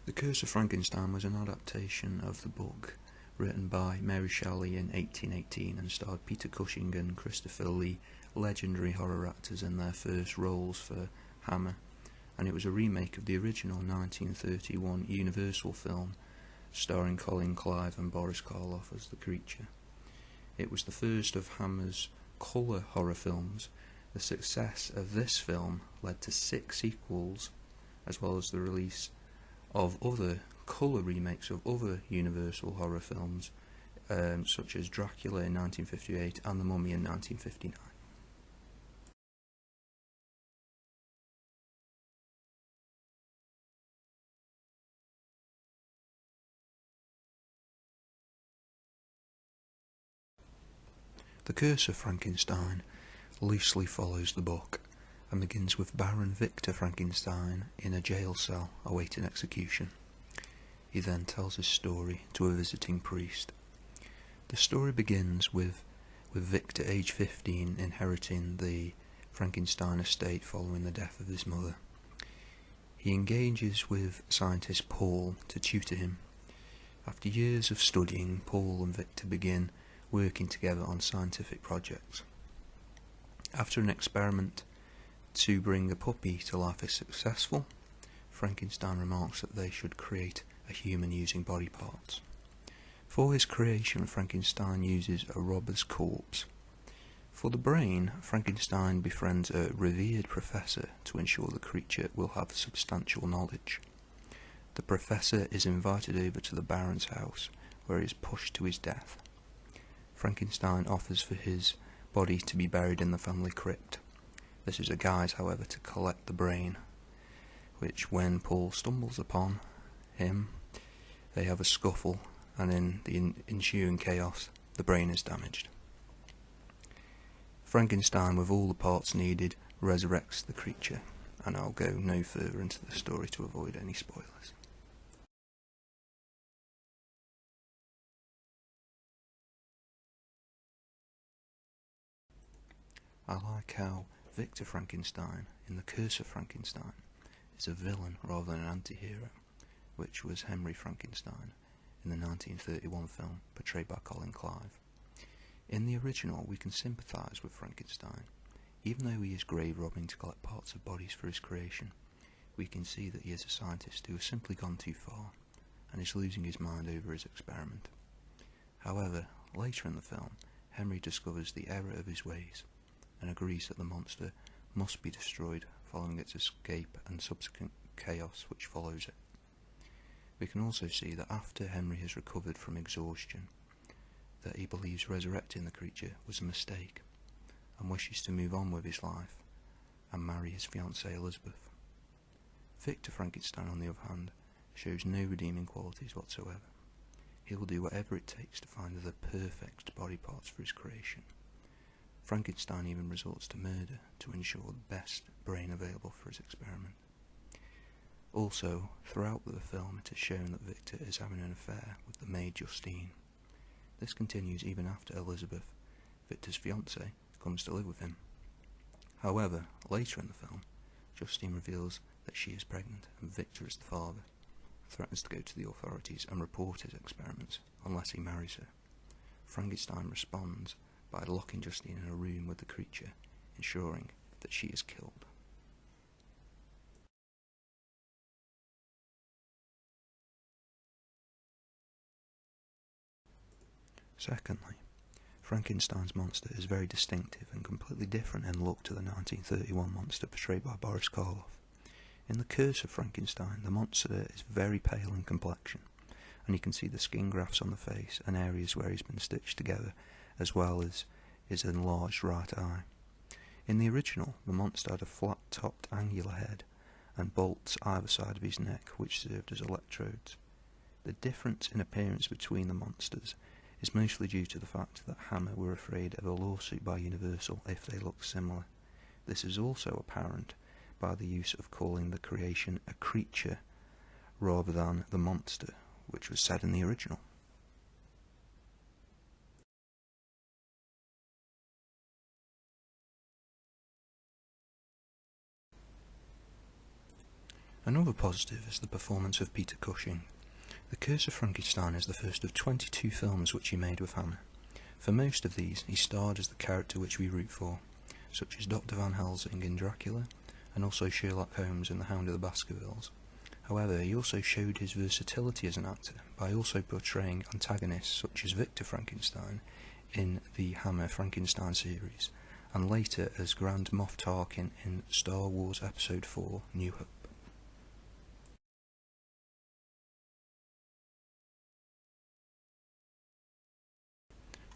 The Curse of Frankenstein was an adaptation of the book written by Mary Shelley in 1818 and starred Peter Cushing and Christopher Lee, legendary horror actors in their first roles for Hammer, and it was a remake of the original 1931 Universal film starring Colin Clive and Boris Karloff as the creature. It was the first of Hammer's colour horror films. The success of this film led to 6 sequels, as well as the release of other colour remakes of other Universal horror films, such as Dracula in 1958 and The Mummy in 1959. The Curse of Frankenstein loosely follows the book and begins with Baron Victor Frankenstein in a jail cell awaiting execution. He then tells his story to a visiting priest. The story begins with Victor, age 15, inheriting the Frankenstein estate following the death of his mother. He engages with scientist Paul to tutor him. After years of studying, Paul and Victor begin working together on scientific projects. After an experiment to bring a puppy to life is successful, Frankenstein remarks that they should create a human using body parts. For his creation, Frankenstein uses a robber's corpse. For the brain, Frankenstein befriends a revered professor to ensure the creature will have substantial knowledge. The professor is invited over to the Baron's house, where he is pushed to his death. Frankenstein offers for his body to be buried in the family crypt. This is a guise, however, to collect the brain, which when Paul stumbles upon him, they have a scuffle, and in the ensuing chaos, the brain is damaged. Frankenstein, with all the parts needed, resurrects the creature, and I'll go no further into the story to avoid any spoilers. I like how Victor Frankenstein, in The Curse of Frankenstein, is a villain rather than an anti-hero, which was Henry Frankenstein in the 1931 film portrayed by Colin Clive. In the original, we can sympathise with Frankenstein. Even though he is grave robbing to collect parts of bodies for his creation, we can see that he is a scientist who has simply gone too far and is losing his mind over his experiment. However, later in the film, Henry discovers the error of his ways and agrees that the monster must be destroyed following its escape and subsequent chaos which follows it. We can also see that after Henry has recovered from exhaustion, that he believes resurrecting the creature was a mistake and wishes to move on with his life and marry his fiancée Elizabeth. Victor Frankenstein, on the other hand, shows no redeeming qualities whatsoever. He will do whatever it takes to find the perfect body parts for his creation. Frankenstein even resorts to murder to ensure the best brain available for his experiment. Also, throughout the film it is shown that Victor is having an affair with the maid Justine. This continues even after Elizabeth, Victor's fiancée, comes to live with him. However, later in the film, Justine reveals that she is pregnant and Victor is the father, threatens to go to the authorities and report his experiments unless he marries her. Frankenstein responds by locking Justine in a room with the creature, ensuring that she is killed. Secondly, Frankenstein's monster is very distinctive and completely different in look to the 1931 monster portrayed by Boris Karloff. In The Curse of Frankenstein, the monster is very pale in complexion, and you can see the skin grafts on the face and areas where he's been stitched together, as well as his enlarged right eye. In the original, the monster had a flat-topped angular head and bolts either side of his neck which served as electrodes. The difference in appearance between the monsters is mostly due to the fact that Hammer were afraid of a lawsuit by Universal if they looked similar. This is also apparent by the use of calling the creation a creature rather than the monster, which was said in the original. Another positive is the performance of Peter Cushing. The Curse of Frankenstein is the first of 22 films which he made with Hammer. For most of these, he starred as the character which we root for, such as Dr. Van Helsing in Dracula, and also Sherlock Holmes in The Hound of the Baskervilles. However, he also showed his versatility as an actor by also portraying antagonists such as Victor Frankenstein in the Hammer Frankenstein series, and later as Grand Moff Tarkin in Star Wars Episode 4: New Hope.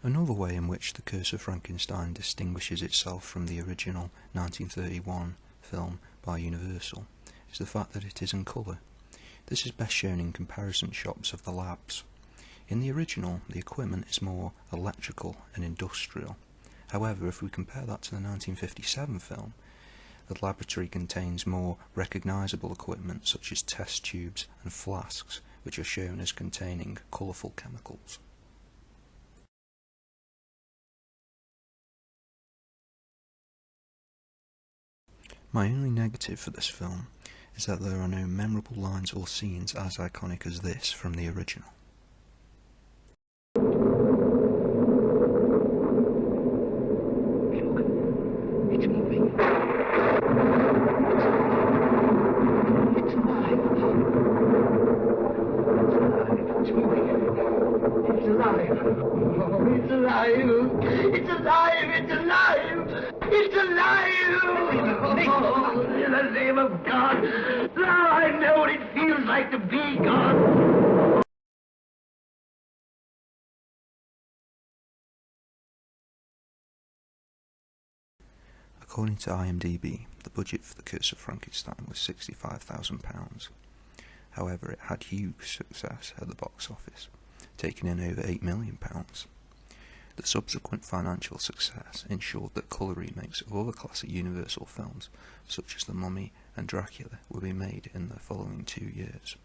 Another way in which The Curse of Frankenstein distinguishes itself from the original 1931 film by Universal is the fact that it is in colour. This is best shown in comparison shots of the labs. In the original, the equipment is more electrical and industrial. However, if we compare that to the 1957 film, the laboratory contains more recognisable equipment such as test tubes and flasks, which are shown as containing colourful chemicals. My only negative for this film is that there are no memorable lines or scenes as iconic as this from the original. Look, it's moving. It's alive. It's moving. It's alive. Oh, it's alive. It's alive. It's alive. It's alive! Oh, in the name of God! Now I know what it feels like to be God! According to IMDb, the budget for The Curse of Frankenstein was £65,000. However, it had huge success at the box office, taking in over £8 million. The subsequent financial success ensured that colour remakes of other classic Universal films, such as The Mummy and Dracula, would be made in the following 2 years.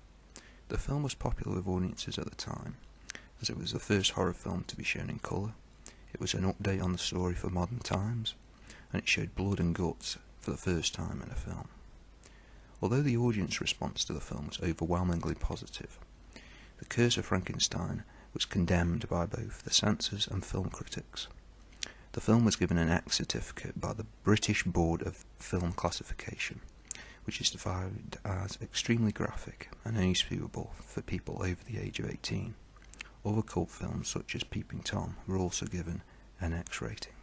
The film was popular with audiences at the time, as it was the first horror film to be shown in colour. It was an update on the story for modern times, and it showed blood and guts for the first time in a film. Although the audience response to the film was overwhelmingly positive, The Curse of Frankenstein was condemned by both the censors and film critics. The film was given an X certificate by the British Board of Film Classification, which is defined as extremely graphic and only suitable for people over the age of 18. Other cult films such as Peeping Tom were also given an X rating.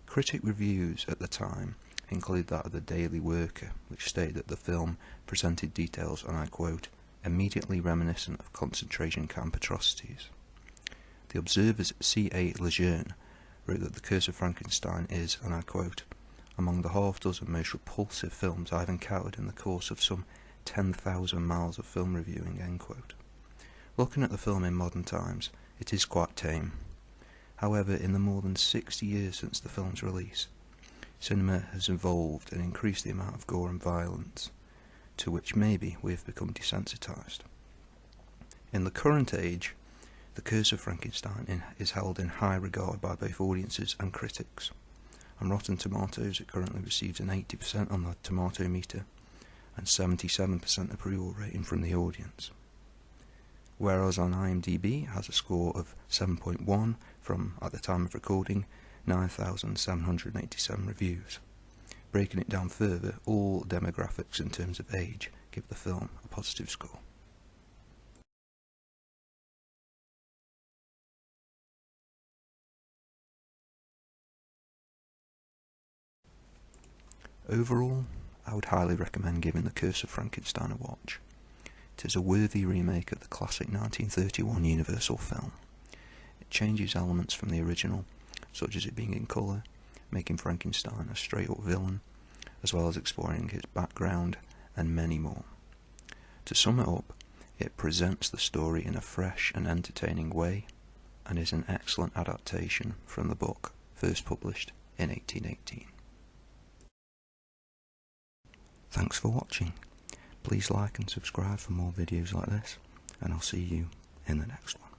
Critic reviews at the time include that of the Daily Worker, which stated that the film presented details, and I quote, immediately reminiscent of concentration camp atrocities. The Observer's C.A. Lejeune wrote that The Curse of Frankenstein is, and I quote, among the half-dozen most repulsive films I've encountered in the course of some 10,000 miles of film reviewing, end quote. Looking at the film in modern times, it is quite tame. However, in the more than 60 years since the film's release, cinema has evolved and increased the amount of gore and violence, to which maybe we have become desensitised. In the current age, The Curse of Frankenstein is held in high regard by both audiences and critics. On Rotten Tomatoes, it currently receives an 80% on the tomato meter and 77% approval rating from the audience. Whereas on IMDb it has a score of 7.1 from, at the time of recording, 9,787 reviews. Breaking it down further, all demographics in terms of age give the film a positive score. Overall, I would highly recommend giving The Curse of Frankenstein a watch. It is a worthy remake of the classic 1931 Universal film. It changes elements from the original, such as it being in colour, making Frankenstein a straight-up villain, as well as exploring his background and many more. To sum it up, it presents the story in a fresh and entertaining way, and is an excellent adaptation from the book first published in 1818. Thanks for watching. Please like and subscribe for more videos like this, and I'll see you in the next one.